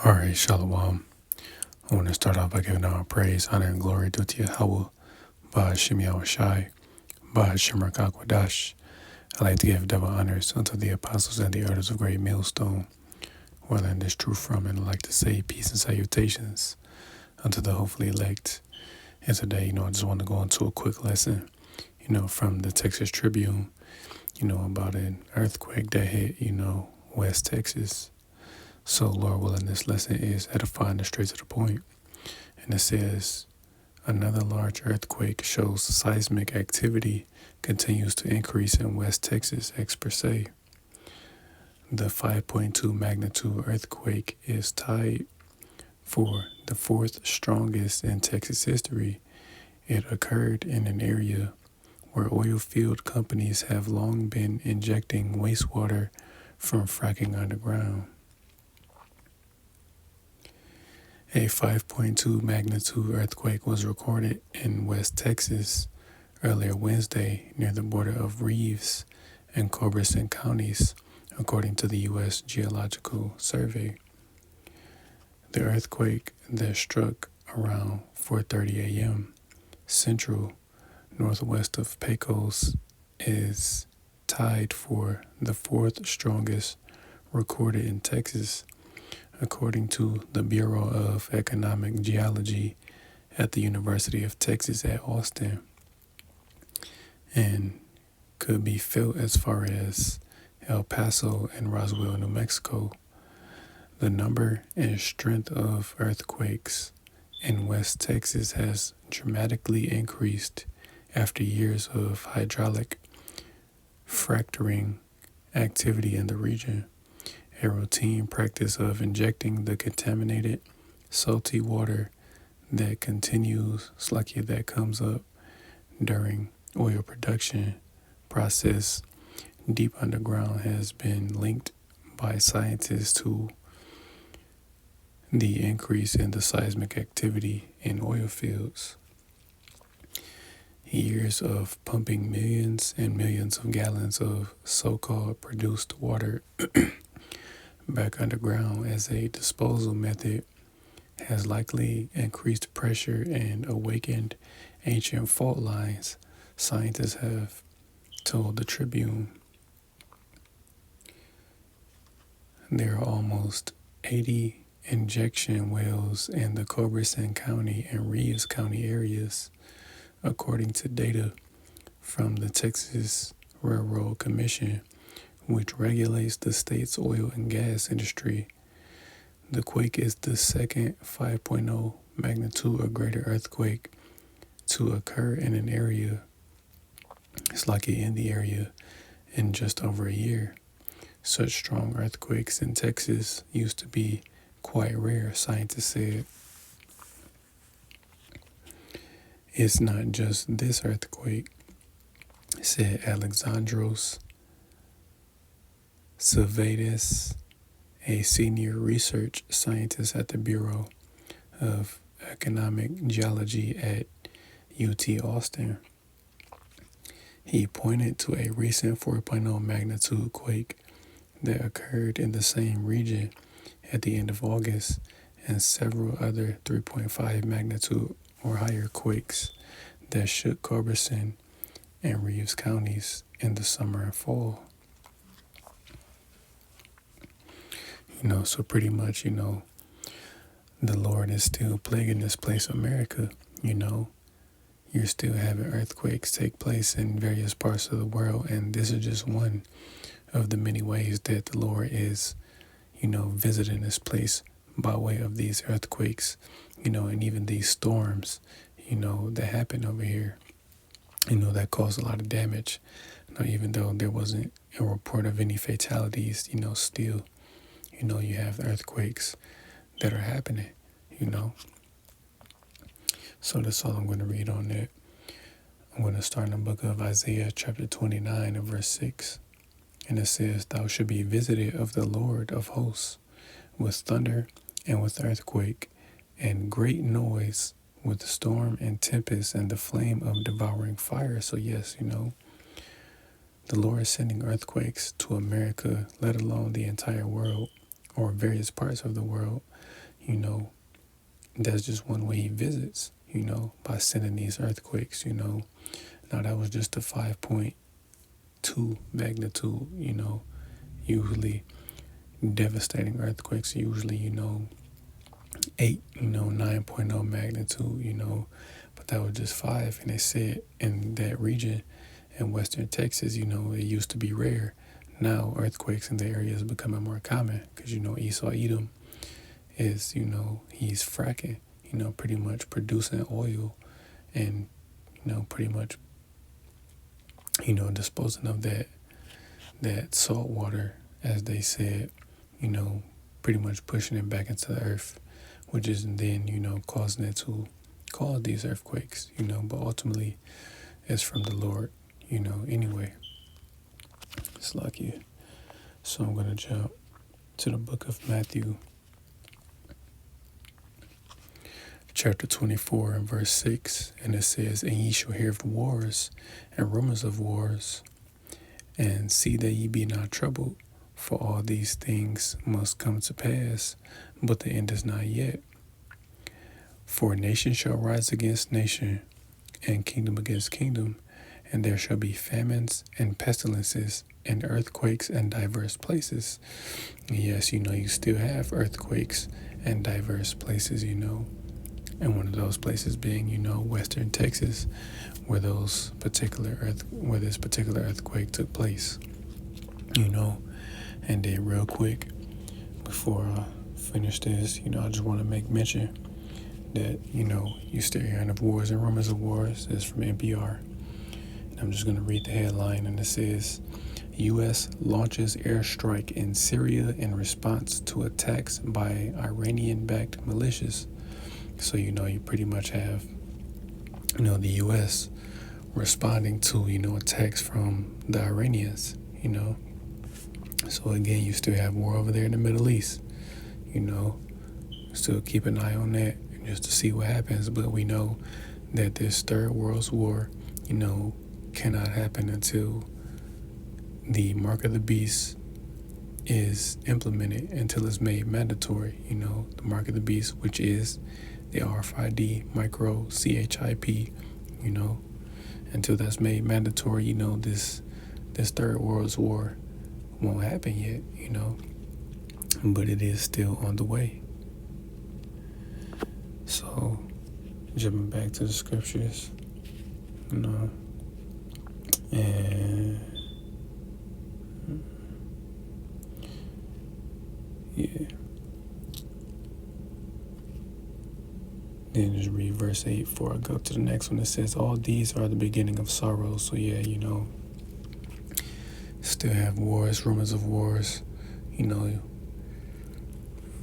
All right, Shalom. I want to start off by giving all praise, honor, and glory due to Yahweh, Ba'ashem Yahushai, Ba'ashem Rakakwadash. I like to give double honors unto the apostles and the elders of Great Millstone, where I learned this truth from, and I like to say peace and salutations unto the hopefully elect. And today, I just want to go into a quick lesson, from the Texas Tribune, about an earthquake that hit, West Texas. So, Lord willing, this lesson is edifying and straight to the point. And it says, another large earthquake shows seismic activity continues to increase in West Texas, experts say. The 5.2 magnitude earthquake is tied for the fourth strongest in Texas history. It occurred in an area where oil field companies have long been injecting wastewater from fracking underground. A 5.2 magnitude earthquake was recorded in West Texas earlier Wednesday near the border of Reeves and Culberson counties, according to the U.S. Geological Survey. The earthquake that struck around 4:30 a.m. Central, northwest of Pecos, is tied for the fourth strongest recorded in Texas, according to the Bureau of Economic Geology at the University of Texas at Austin, and could be felt as far as El Paso and Roswell, New Mexico. The number and strength of earthquakes in West Texas has dramatically increased after years of hydraulic fracturing activity in the region. A routine practice of injecting the contaminated, salty water that comes up during oil production process deep underground has been linked by scientists to the increase in the seismic activity in oil fields. Years of pumping millions and millions of gallons of so-called produced water back underground as a disposal method has likely increased pressure and awakened ancient fault lines, scientists have told the Tribune. There are almost 80 injection wells in the Culberson County and Reeves County areas, according to data from the Texas Railroad Commission, which regulates the state's oil and gas industry. The quake is the second 5.0 magnitude or greater earthquake to occur in an area. It's lucky in the area in just over a year. Such strong earthquakes in Texas used to be quite rare, scientists said. It's not just this earthquake, said Alexandros Silvades, a senior research scientist at the Bureau of Economic Geology at UT Austin. He pointed to a recent 4.0 magnitude quake that occurred in the same region at the end of August, and several other 3.5 magnitude or higher quakes that shook Culberson and Reeves counties in the summer and fall. So pretty much, the Lord is still plaguing this place, America. You're still having earthquakes take place in various parts of the world, and this is just one of the many ways that the Lord is, visiting this place by way of these earthquakes, and even these storms, that happen over here, that cause a lot of damage. Even though there wasn't a report of any fatalities, still, you have earthquakes that are happening, So that's all I'm going to read on that. I'm going to start in the book of Isaiah chapter 29 and verse 6. And it says, "Thou shalt be visited of the Lord of hosts with thunder and with earthquake and great noise, with storm and tempest and the flame of devouring fire." So yes, the Lord is sending earthquakes to America, let alone the entire world or various parts of the world. you know, that's just one way he visits, you know, by sending these earthquakes, you know. Now that was just a 5.2 magnitude, you know, usually devastating earthquakes, usually, you know, 8, you know, 9.0 magnitude, you know, but that was just 5. And they said in that region in western Texas, you know, it used to be rare. Now earthquakes in the area is becoming more common because, you know, Esau Edom is, you know, he's fracking, you know, pretty much producing oil and, you know, pretty much, you know, disposing of that salt water, as they said, you know, pretty much pushing it back into the earth, which is then, you know, causing it to cause these earthquakes, you know, but ultimately it's from the Lord, you know, anyway. It's lucky. So I'm going to jump to the book of Matthew, chapter 24 and verse 6, and it says, "And ye shall hear of wars and rumors of wars, and see that ye be not troubled, for all these things must come to pass, but the end is not yet. For nation shall rise against nation, and kingdom against kingdom, and there shall be famines and pestilences and earthquakes in diverse places." And yes, you know, you still have earthquakes in diverse places, you know, and one of those places being, you know, western Texas, where this particular earthquake took place, you know. And then real quick, before I finish this, you know, I just want to make mention that, you know, you still hearing of wars and rumors of wars. Is from NPR. And I'm just going to read the headline, and it says, U.S. launches airstrike in Syria in response to attacks by Iranian-backed militias. So, you know, you pretty much have, you know, the U.S. responding to, you know, attacks from the Iranians, you know. So, again, you still have war over there in the Middle East, you know. Still keep an eye on that just to see what happens. But we know that this Third World War, you know, cannot happen until the mark of the beast is implemented, until it's made mandatory, you know, the mark of the beast, which is the RFID micro CHIP, you know. Until that's made mandatory, you know, this Third World War won't happen yet, you know, but it is still on the way. So, jumping back to the scriptures, you know, and yeah. Then just read verse 8 before I go to the next one. It says, "All these are the beginning of sorrows." So yeah, you know, still have wars, rumors of wars, you know,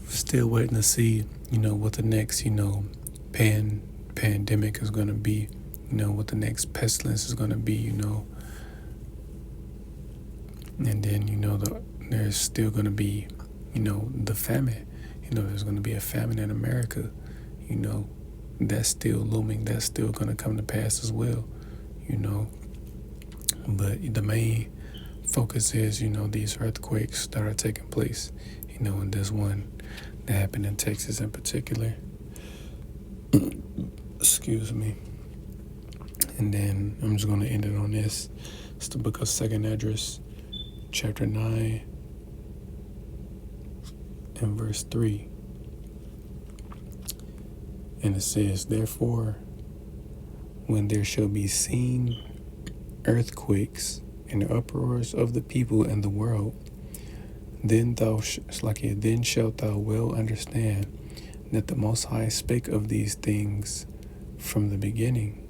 still waiting to see, you know, what the next, you know, pandemic is going to be, you know, what the next pestilence is going to be, you know. And then, you know, there's still going to be, you know, the famine. You know, there's going to be a famine in America, you know. That's still looming. That's still going to come to pass as well, you know. But the main focus is, you know, these earthquakes that are taking place, you know, and this one that happened in Texas in particular. Excuse me. And then I'm just going to end it on this. It's the book of 2nd Esdras, chapter 9 and verse 3. And it says, "Therefore, when there shall be seen earthquakes and uproars of the people in the world, then shalt thou well understand that the Most High spake of these things from the beginning."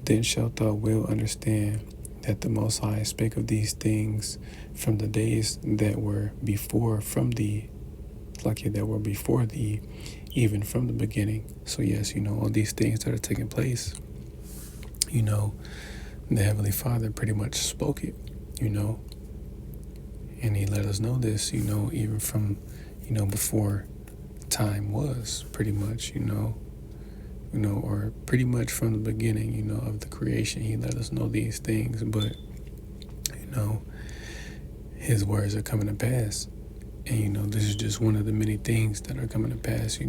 Then shalt thou well understand that the Most High spake of these things from the days that were before thee, even from the beginning. So yes, you know, all these things that are taking place, you know, the Heavenly Father pretty much spoke it, you know, and he let us know this, you know, even from, you know, before time was, pretty much, you know, or pretty much from the beginning, you know, of the creation. He let us know these things, but, you know, his words are coming to pass. And this is just one of the many things that are coming to pass.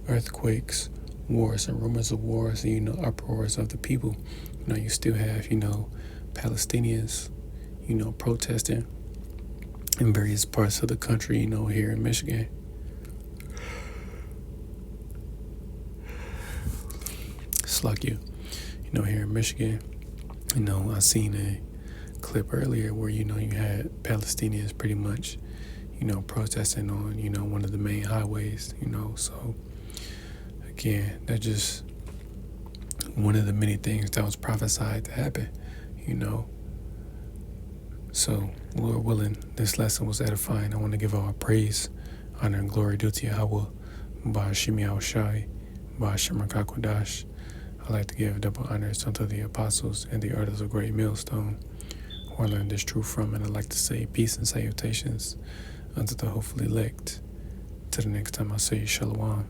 Earthquakes, wars, and rumors of wars, and uproars of the people. You still have Palestinians, protesting in various parts of the country. Here in Michigan. It's like here in Michigan. I seen a clip earlier where you had Palestinians pretty much protesting on one of the main highways. So again, that's just one of the many things that was prophesied to happen. So Lord willing, this lesson was edifying. I want to give all praise, honor, and glory due to Yahweh, Ba'ashim Yahushai, Ba'ashim Rakakwadash. I like to give double honors unto the apostles and the elders of Great Millstone, who I learned this truth from, and I'd like to say peace and salutations unto the hopefully elect. Till the next time I say Shalom.